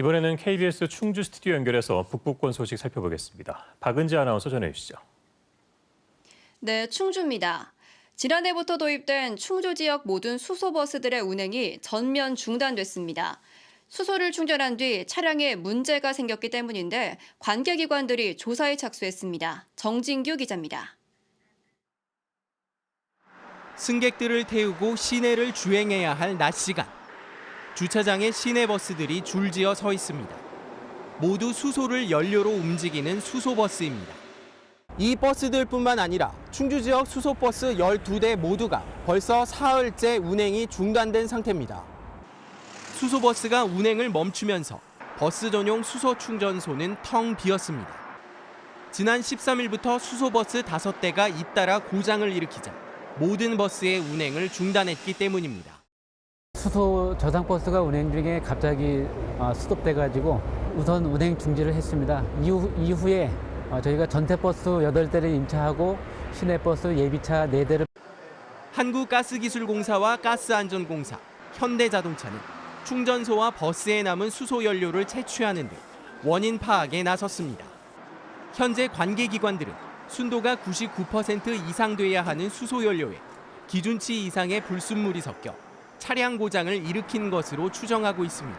이번에는 KBS 충주 스튜디오 연결해서 북부권 소식 살펴보겠습니다. 박은지 아나운서 전해주시죠. 네, 충주입니다. 지난해부터 도입된 충주 지역 모든 수소버스들의 운행이 전면 중단됐습니다. 수소를 충전한 뒤 차량에 문제가 생겼기 때문인데 관계기관들이 조사에 착수했습니다. 정진규 기자입니다. 승객들을 태우고 시내를 주행해야 할 낮 시간. 주차장에 시내버스들이 줄지어 서 있습니다. 모두 수소를 연료로 움직이는 수소버스입니다. 이 버스들뿐만 아니라 충주 지역 수소버스 12대 모두가 벌써 사흘째 운행이 중단된 상태입니다. 수소버스가 운행을 멈추면서 버스 전용 수소 충전소는 텅 비었습니다. 지난 13일부터 수소버스 5대가 잇따라 고장을 일으키자 모든 버스의 운행을 중단했기 때문입니다. 수소 저상버스가 운행 중에 갑자기 스톱돼가지고 우선 운행 중지를 했습니다. 이후에 저희가 전태버스 8대를 임차하고 시내버스 예비차 4대를. 한국가스기술공사와 가스안전공사, 현대자동차는 충전소와 버스에 남은 수소 연료를 채취하는 등 원인 파악에 나섰습니다. 현재 관계기관들은 순도가 99% 이상 돼야 하는 수소 연료에 기준치 이상의 불순물이 섞여 차량 고장을 일으킨 것으로 추정하고 있습니다.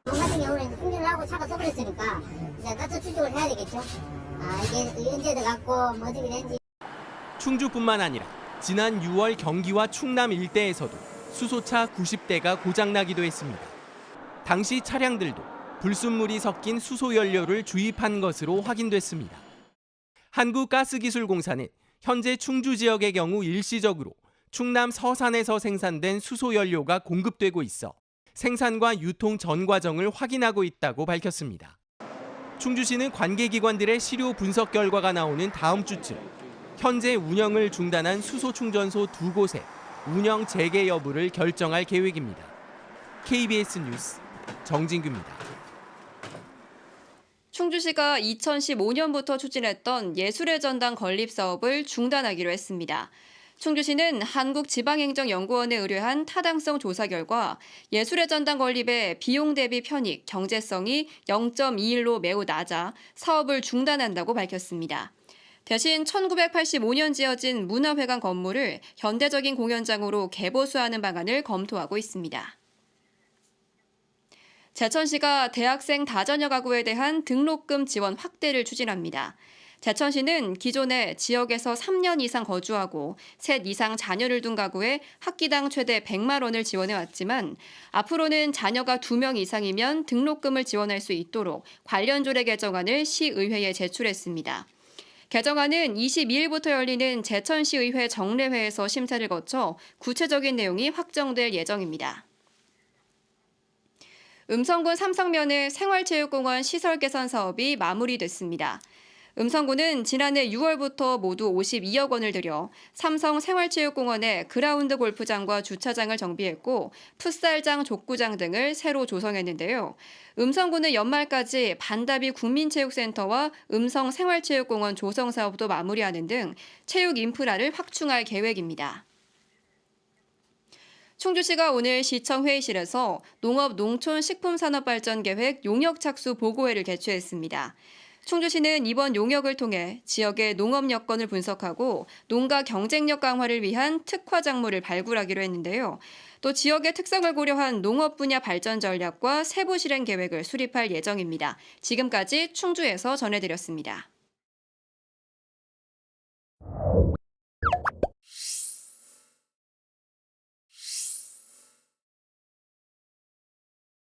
저 같은 경우는 충전을 하고 차가 써버렸으니까 이제 따뜻 추적을 해야 되겠죠. 이게 언제 들어갔고 뭐 어떻게 된지. 충주뿐만 아니라 지난 6월 경기와 충남 일대에서도 수소차 90대가 고장나기도 했습니다. 당시 차량들도 불순물이 섞인 수소 연료를 주입한 것으로 확인됐습니다. 한국가스기술공사는 현재 충주 지역의 경우 일시적으로 충남 서산에서 생산된 수소 연료가 공급되고 있어 생산과 유통 전 과정을 확인하고 있다고 밝혔습니다. 충주시는 관계기관들의 시료 분석 결과가 나오는 다음 주쯤 현재 운영을 중단한 수소 충전소 2곳의 운영 재개 여부를 결정할 계획입니다. KBS 뉴스 정진규입니다. 충주시가 2015년부터 추진했던 예술의 전당 건립 사업을 중단하기로 했습니다. 충주시는 한국지방행정연구원에 의뢰한 타당성 조사 결과 예술의 전당 건립의 비용 대비 편익, 경제성이 0.21로 매우 낮아 사업을 중단한다고 밝혔습니다. 대신 1985년 지어진 문화회관 건물을 현대적인 공연장으로 개보수하는 방안을 검토하고 있습니다. 제천시가 대학생 다자녀 가구에 대한 등록금 지원 확대를 추진합니다. 제천시는 기존에 지역에서 3년 이상 거주하고 셋 이상 자녀를 둔 가구에 학기당 최대 100만 원을 지원해왔지만 앞으로는 자녀가 2명 이상이면 등록금을 지원할 수 있도록 관련 조례 개정안을 시의회에 제출했습니다. 개정안은 22일부터 열리는 제천시의회 정례회에서 심사를 거쳐 구체적인 내용이 확정될 예정입니다. 음성군 삼성면의 생활체육공원 시설 개선 사업이 마무리됐습니다. 음성군은 지난해 6월부터 모두 52억 원을 들여 삼성 생활체육공원의 그라운드 골프장과 주차장을 정비했고 풋살장, 족구장 등을 새로 조성했는데요. 음성군은 연말까지 반다비 국민체육센터와 음성 생활체육공원 조성 사업도 마무리하는 등 체육 인프라를 확충할 계획입니다. 충주시가 오늘 시청 회의실에서 농업-농촌식품산업발전계획 용역 착수 보고회를 개최했습니다. 충주시는 이번 용역을 통해 지역의 농업 여건을 분석하고 농가 경쟁력 강화를 위한 특화 작물을 발굴하기로 했는데요. 또 지역의 특성을 고려한 농업 분야 발전 전략과 세부 실행 계획을 수립할 예정입니다. 지금까지 충주에서 전해드렸습니다.